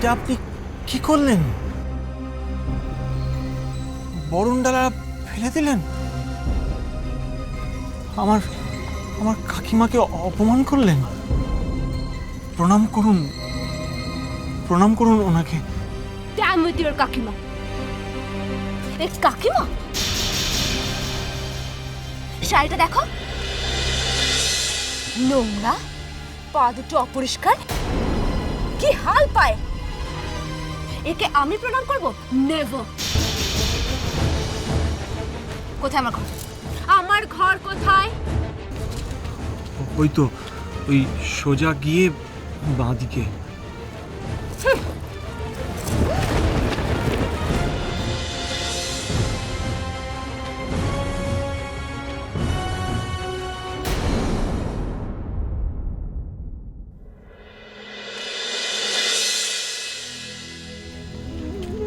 এটা আপনি কি করলেন? বরণডালা ফেলে দিলেন? আমার আমার কাকিমাকে অপমান করলেন। প্রণাম করুন, প্রণাম করুন ওনাকে। ড্যাম উইথ ইওর কাকিমা। এ কাকিমা, শাড়িটা দেখো, নোংরা, পা দুটো অপরিষ্কার, কি হাল পায়। একে আমি প্রণাম করব? নেভার। কোথায় আমার ঘর? আমার ঘর কোথায়? ওই তো, ওই সোজা গিয়ে বাঁদিকে।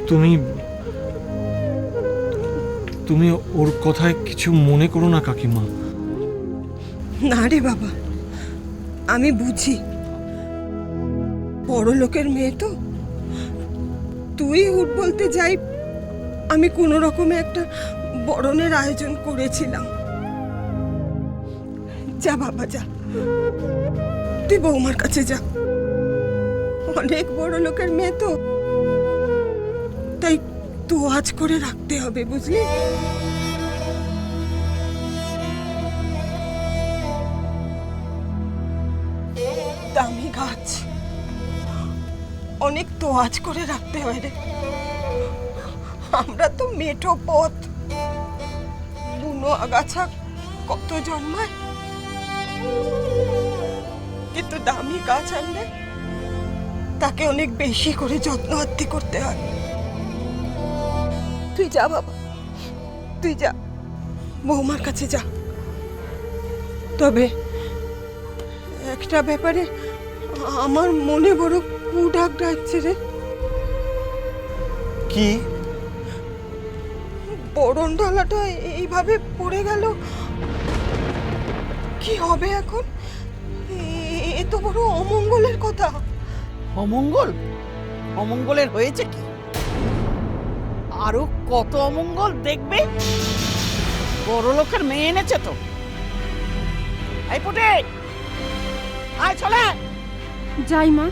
তুমি তুমি ওর কথায় কিছু মনে করো না কাকিমা। না রে বাবা, আমি বুঝি বড় লোকের মেয়ে তো। তুই হুট বলতে যাই আমি কোনো রকমে একটা বরণের আয়োজন করেছিলাম। যা বাবা যা, তুই বৌমার কাছে যা। অনেক বড় লোকের মেয়ে তো, তাই তো আজ করে রাখতে হবে, বুঝলি? দামি গাছ, অনেক তো আজ করে রাখতে হয় রে। আমরা তো মেঠো পথ, বুনো আগাছা কত জন্মায়, কিন্তু দামি গাছ আনলে তাকে অনেক বেশি করে যত্ন আত্তি করতে হয়। তুই যা বাবা, তুই যা, বৌমার কাছে যা। তবে একটা ব্যাপারে আমার মনে বড় কুঢাক ডাকছে রে। কি? বরণডালাটা এইভাবে পড়ে গেল, কি হবে এখন? এ তো বড় অমঙ্গলের কথা। অমঙ্গল? অমঙ্গলের হয়েছে কি? আরো কত অমঙ্গল দেখবে। বড় লোকের মেয়ে এনেছে তো। এই পুটে, আয় চলে। যাই মা।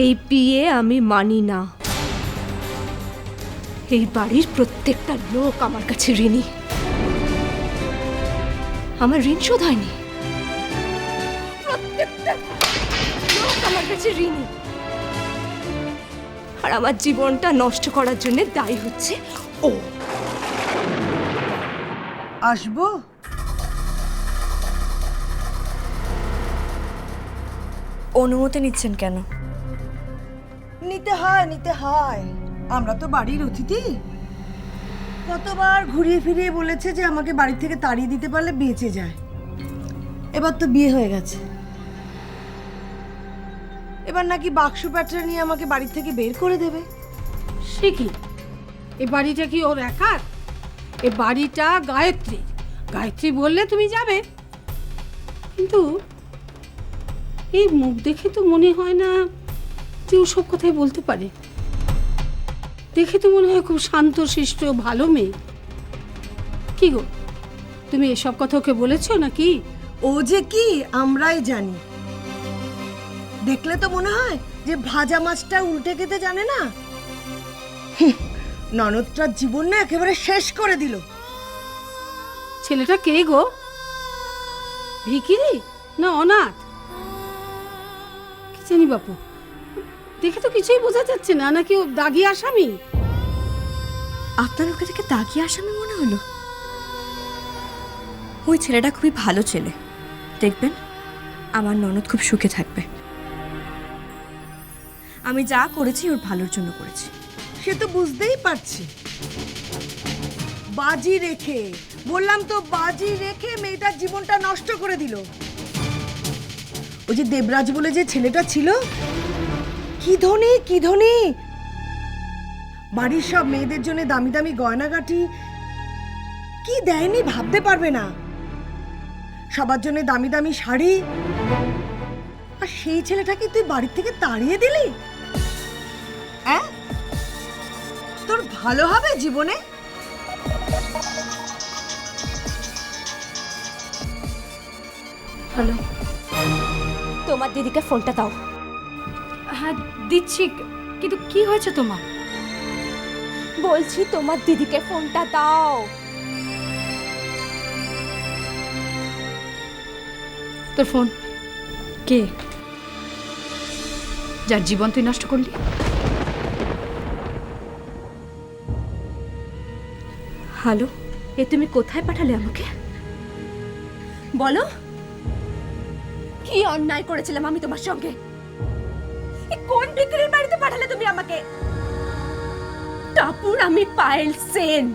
এই বিয়ে আমি মানি না। এই বাড়ির প্রত্যেকটা লোক আমার কাছে ঋণী। আমার ঋণ শোধ হয়নি। প্রত্যেকটা লোক আমার কাছে ঋণী। আর আমার জীবনটা নষ্ট করার জন্য দায়ী হচ্ছে ও। আসবো? অনুমতি নিচ্ছেন কেন? নিতে হয়, নিতে হয়। আমরা তো বাড়ির অতিথি। কতবার ঘুরিয়ে ফিরিয়ে বলেছে যে আমাকে বাড়ি থেকে তাড়িয়ে দিতে পারলে বেঁচে যায়। এবার তো বিয়ে হয়ে গেছে, এবার নাকি বাক্স প্যাটরা নিয়ে আমাকে বাড়ি থেকে বের করে দেবে। সে কি? এ বাড়িটা কি ওর একার? এ বাড়িটা গায়ত্রী। গায়ত্রী বললে তুমি যাবে, কিন্তু এই মুখ দেখে তো মনে হয় না যে ও সব কথাই বলতে পারে। দেখে তো মনে হয় খুব শান্ত শিষ্ট ভালো মেয়ে। কি গো, তুমি এসব কথা ওকে বলেছো নাকি? ও যে কি আমরাই জানি। দেখলে তো মনে হয় যে ভাজা মাছটা উল্টে খেতে জানে না। ননদটার জীবন না একেবারে শেষ করে দিল। ছেলেটা কে গো? ভিখিরি না অনাথ? কি জানি বাপু, দেখে তো কিছুই বোঝা যাচ্ছে না। নাকি ও দাগি আসামি? আপনার ওকে দেখে দাগি আসামি মনে হলো? ওই ছেলেটা খুবই ভালো ছেলে, দেখবেন আমার ননদ খুব সুখে থাকবে। আমি যা করেছি ওর ভালোর জন্য করেছি। সে তো বুঝতেই পারছি। বাজি রেখে, বললাম তো বাজি রেখে মেয়েটার জীবনটা নষ্ট করে দিল। ওই যে দেবরাজ বলে যে ছেলেটা ছিল, কি ধনী কি ধনী, বাড়ির সব মেয়েদের জন্য দামি দামি গয়নাগাটি কি দেয়নি ভাবতে পারবে না, সবার জন্য দামি দামি শাড়ি। আর সেই ছেলেটাকে তুই বাড়ির থেকে তাড়িয়ে দিলি? হ্যাঁ, তোর ভালো হবে জীবনে? হ্যালো। তোমার দিদিকে ফোনটা দাও। হ্যাঁ দিচ্ছি, কিন্তু কি হয়েছে তোমার? বলছি তোমার দিদিকে ফোনটা দাও। তোর ফোন কে? যার জীবন তুই নষ্ট করলি? হ্যালো, এ তুমি কোথায় পাঠালে আমাকে? বলো, কি অন্যায় করেছিলাম আমি তোমার সঙ্গে? এ কোন বিক্রির বাড়িতে পাঠালে তুমি আমাকে? টাপুর, আমি পায়েল সেন,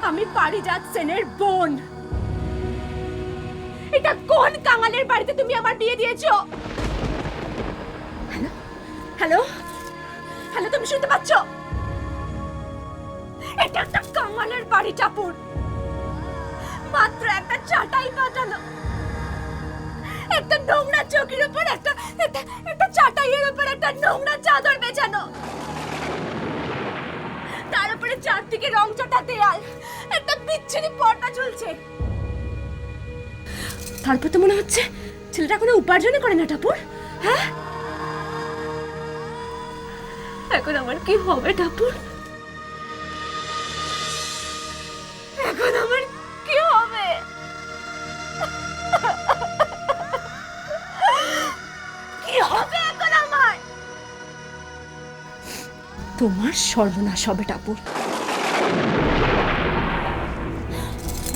আমি পারিজাত সেনের বোন। এটা কোন কাঙালের বাড়িতে তুমি আমার বিয়ে দিয়েছো? হ্যালো হ্যালো হ্যালো, তুমি শুনতে পাচ্ছ? এটা একটা কাঙালের বাড়ি টাপুর। মাত্র একটা চাটাই পাঠালো, একটা নোংরা চৌকির উপর একটা চাটাইয়ের উপর একটা নোংরা চাদর বেছানো, তার উপরে চারদিকে রং চটা দেয়াল, একটা বিচ্ছিরি পর্দা ঝুলছে। তারপর তো মনে হচ্ছে ছেলেটা কোনো উপার্জনই করে না টাপুর। হ্যাঁ, এখন আমার কি হবে টাপুর? এখন আমার কি হবে? কি হবে এখন আমার? তোমার সর্বনাশ হবে টাপুর,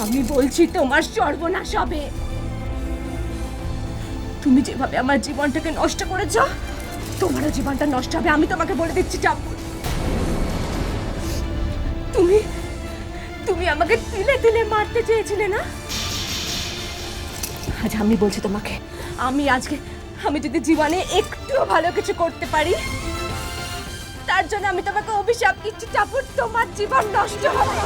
আমি বলছি তোমার সর্বনাশ হবে। তুমি যেভাবে আমার জীবনটাকে নষ্ট করেছো, তোমারও জীবনটা নষ্ট হবে, আমি তোমাকে বলে দিচ্ছি টাপুর। তুমি তুমি আমাকে তিলে তিলে মারতে চেয়েছিলে না? আজ আমি বলছি তোমাকে, আমি যদি জীবনে একটুও ভালো কিছু করতে পারি, তার জন্য আমি তোমাকে অভিশাপ দিচ্ছি টাপুর, তোমার জীবন নষ্ট হবে।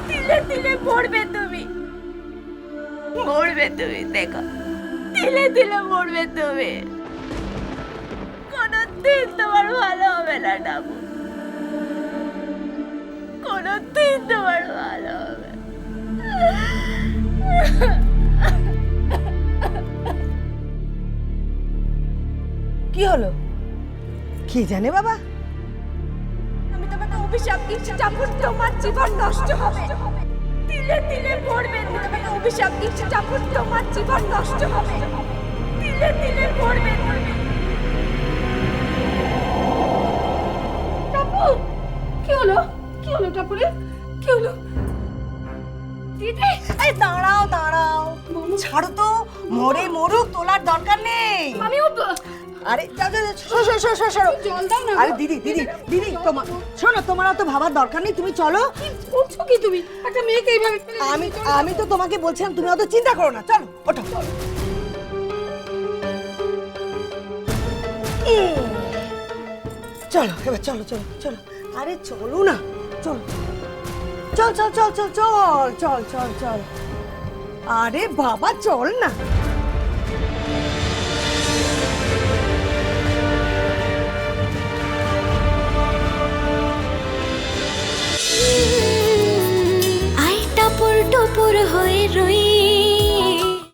তিলে তিলে মরবে তুমি, মরবে তুমি, দেখো তিলে তিলে মরবে তুমি। কোনদিন তোমার ভালো হবে না টাপুর, কোনদিন তোমার ভালো হবে। কি হলো? কে জানে বাবা। আমি তোমাকে অভিশাপ দিচ্ছি টাপুর, তোমার জীবন নষ্ট হবে। তিলে তিলে মরবে, আমি তোমাকে অভিশাপ দিচ্ছি টাপুর, তোমার জীবন নষ্ট হবে। তিলে তিলে মরবে তুমি। টাপু, কি হলো? কি হলো টাপুরে? কি হলো? দিদি, এই দাঁড়াও দাঁড়াও, ছাড়ো তো, মরে মরুক, তোলার দরকার নেই। আমি আরে যাও যাও যাও, সরো সরো সরো সরো। জল দাও না। আরে দিদি দিদি দিদি, তোমার শোনো, তোমার অত ভাবার দরকার নেই, তুমি চলো। করছো কি তুমি? একটা মেয়েকে এইভাবে ফেলে দিলে? আমি তো তোমাকে বলছিলাম, তুমি অত চিন্তা করো না, চলো ওঠো। চলো এবার, চলো চলো চলো, আরে চলো না, চল চল চল চল চল চল চল চল চল, আরে বাবা চল না। আই টাপুর টুপুর হয়ে রই